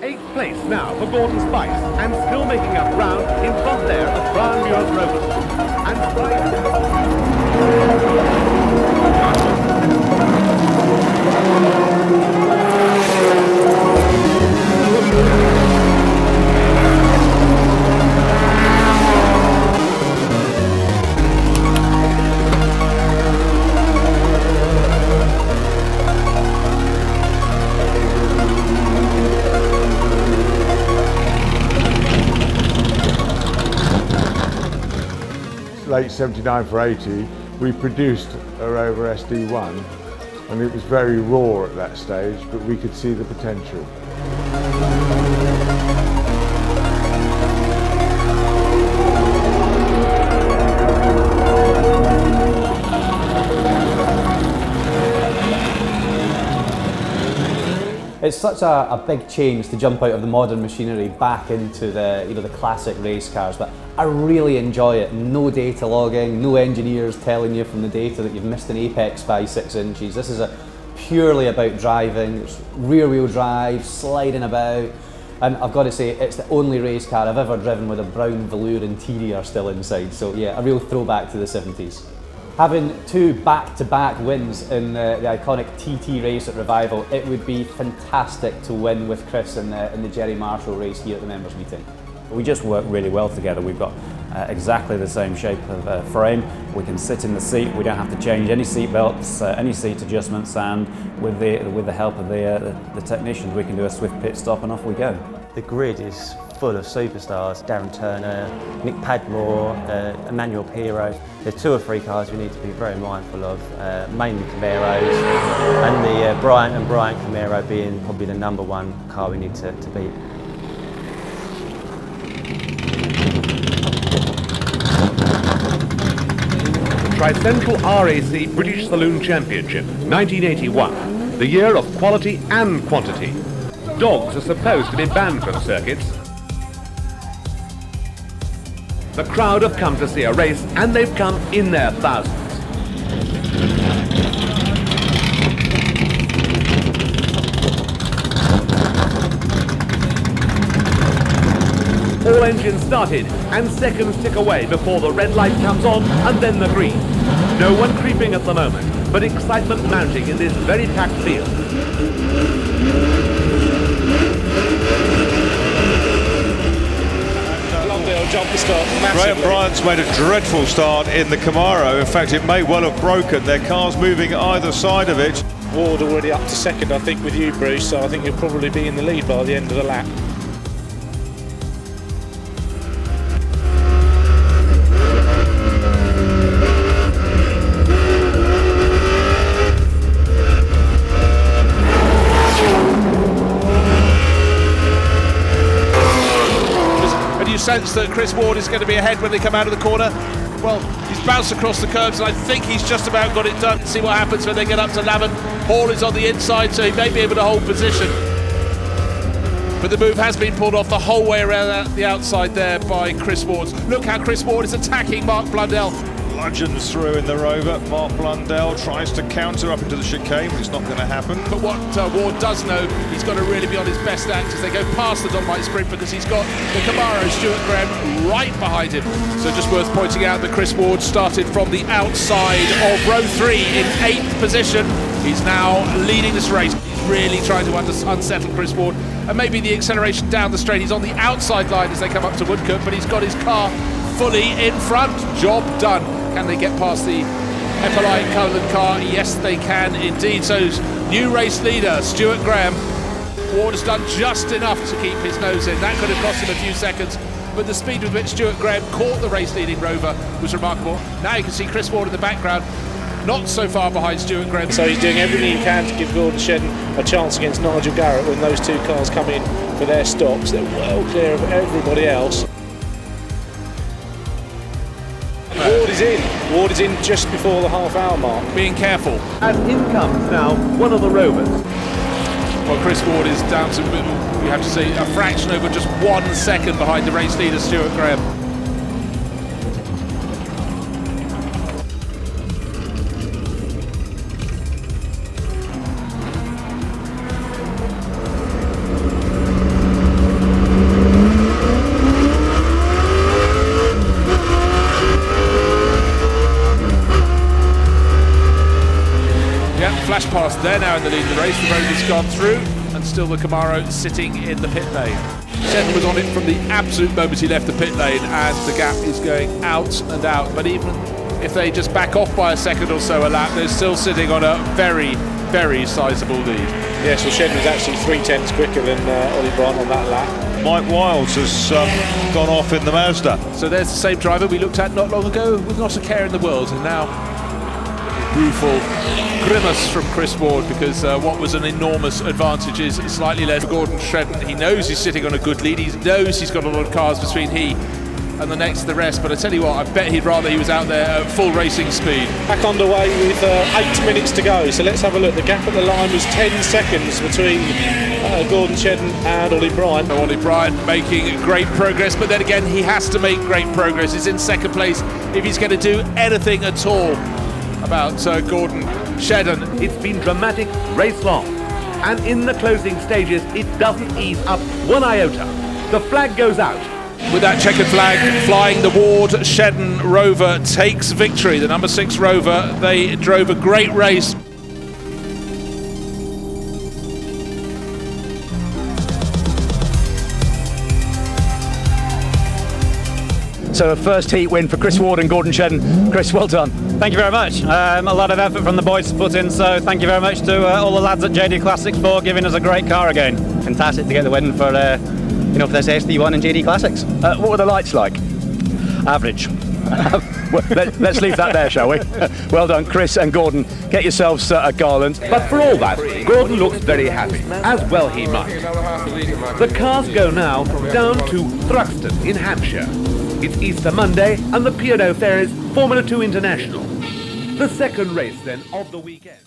8th place now for Gordon Spice, and still making up ground in front there of Brown Muir's Rovers. And late 79 for 80, we produced a Rover SD1, and it was very raw at that stage, but we could see the potential. It's such a big change to jump out of the modern machinery back into the the classic race cars, but I really enjoy it. No data logging, no engineers telling you from the data that you've missed an apex by 6 inches. This is purely about driving. It's rear wheel drive, sliding about, and I've got to say it's the only race car I've ever driven with a brown velour interior still inside. So yeah, a real throwback to the 70s. Having 2 back-to-back wins in the iconic TT race at Revival, it would be fantastic to win with Chris in the Gerry Marshall race here at the members meeting. We just work really well together. We've got exactly the same shape of frame. We can sit in the seat. We don't have to change any seat belts, any seat adjustments, and with the help of the technicians, we can do a swift pit stop and off we go. The grid is full of superstars: Darren Turner, Nick Padmore, Emmanuel Pirro. There's 2 or 3 cars we need to be very mindful of, mainly Camaros, and the Bryant and Bryant Camaro being probably the #1 car we need to beat. Tricentral RAC British Saloon Championship, 1981, the year of quality and quantity. Dogs are supposed to be banned from circuits. The crowd have come to see a race, and they've come in their thousands. All engines started, and seconds tick away before the red light comes on, and then the green. No one creeping at the moment, but excitement mounting in this very packed field. Graham Bryant's made a dreadful start in the Camaro. In fact, it may well have broken. Their cars moving either side of it. Ward already up to second, I think, with you, Bruce, so I think he'll probably be in the lead by the end of the lap. Sense that Chris Ward is going to be ahead when they come out of the corner. Well, he's bounced across the curbs, and I think he's just about got it done. See what happens when they get up to Lavin. Hall is on the inside, so he may be able to hold position. But the move has been pulled off the whole way around the outside there by Chris Ward. Look how Chris Ward is attacking Mark Blundell. Bludgeons through in the Rover. Mark Blundell tries to counter up into the chicane, but it's not going to happen. But what Ward does know, he's got to really be on his best act as they go past the Dolomite Sprint, because he's got the Camaro, Stuart Graham, right behind him. So just worth pointing out that Chris Ward started from the outside of row 3 in 8th position. He's now leading this race. He's really trying to unsettle Chris Ward, and maybe the acceleration down the straight. He's on the outside line as they come up to Woodcote, but he's got his car fully in front. Job done. Can they get past the Eppolite coloured car? Yes, they can indeed. So, new race leader, Stuart Graham. Ward has done just enough to keep his nose in. That could have cost him a few seconds, but the speed with which Stuart Graham caught the race-leading Rover was remarkable. Now you can see Chris Ward in the background, not so far behind Stuart Graham. So he's doing everything he can to give Gordon Shedden a chance against Nigel Garrett when those 2 cars come in for their stops. They're well clear of everybody else. Ward is in. Ward is in just before the half-hour mark. Being careful. And in comes now one of the Rovers. Well, Chris Ward is down to, you have to say, a fraction over just 1 second behind the race leader, Stuart Graham. They're now in the lead of the race. The Rover's gone through, and still the Camaro sitting in the pit lane. Shedden was on it from the absolute moment he left the pit lane, and the gap is going out and out. But even if they just back off by a second or so a lap, they're still sitting on a very, very sizable lead. Yes, well, Shedden was actually 3/10 quicker than Ollie Bryant on that lap. Mike Wilds has gone off in the Mazda. So there's the same driver we looked at not long ago with not a care in the world, and now rueful grimace from Chris Ward, because what was an enormous advantage is slightly less. Gordon Shedden, he knows he's sitting on a good lead, he knows he's got a lot of cars between he and the rest, but I tell you what, I bet he'd rather he was out there at full racing speed. Back underway with 8 minutes to go, so let's have a look. The gap at the line was 10 seconds between Gordon Shedden and Ollie Bryant. Ollie Bryant making great progress, but then again he has to make great progress. He's in second place if he's going to do anything at all about Gordon Shedden. It's been dramatic, race long, and in the closing stages it doesn't ease up one iota. The flag goes out. With that checkered flag flying, the Ward Shedden Rover takes victory. The number 6 Rover, they drove a great race. So a first heat win for Chris Ward and Gordon Shedden. Chris, well done. Thank you very much. A lot of effort from the boys to put in, so thank you very much to all the lads at JD Classics for giving us a great car again. Fantastic to get the win for for this SD1 and JD Classics. What were the lights like? Average. Well, let's leave that there, shall we? Well done, Chris and Gordon. Get yourselves a garland. But for all that, Gordon looks very happy, as well he might. The cars go now down to Thruxton in Hampshire. It's Easter Monday and the P&O Ferries Formula 2 International. The second race then of the weekend.